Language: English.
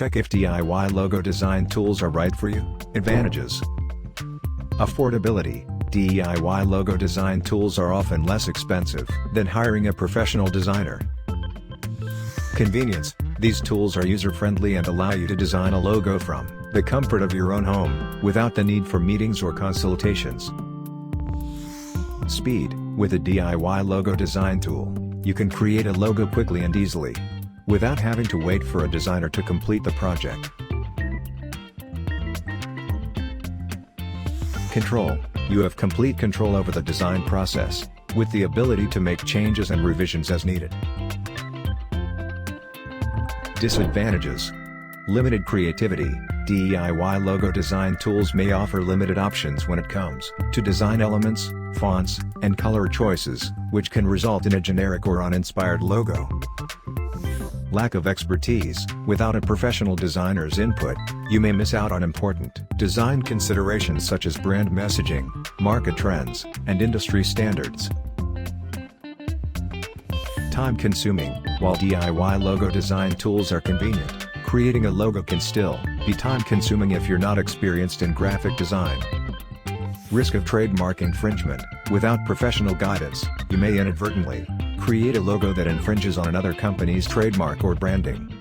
Check if DIY logo design tools are right for you. Advantages. Affordability. DIY logo design tools are often less expensive than hiring a professional designer. Convenience. These tools are user-friendly and allow you to design a logo from the comfort of your own home, without the need for meetings or consultations. Speed. With a DIY logo design tool, you can create a logo quickly and easily, without having to wait for a designer to complete the project. Control. You have complete control over the design process, with the ability to make changes and revisions as needed. Disadvantages. Limited creativity. DIY logo design tools may offer limited options when it comes to design elements, fonts, and color choices, which can result in a generic or uninspired logo. Lack of expertise. Without a professional designer's input, you may miss out on important design considerations such as brand messaging, market trends, and industry standards. Time-consuming. While DIY logo design tools are convenient, creating a logo can still be time-consuming if you're not experienced in graphic design. Risk of trademark infringement. Without professional guidance, you may inadvertently create a logo that infringes on another company's trademark or branding.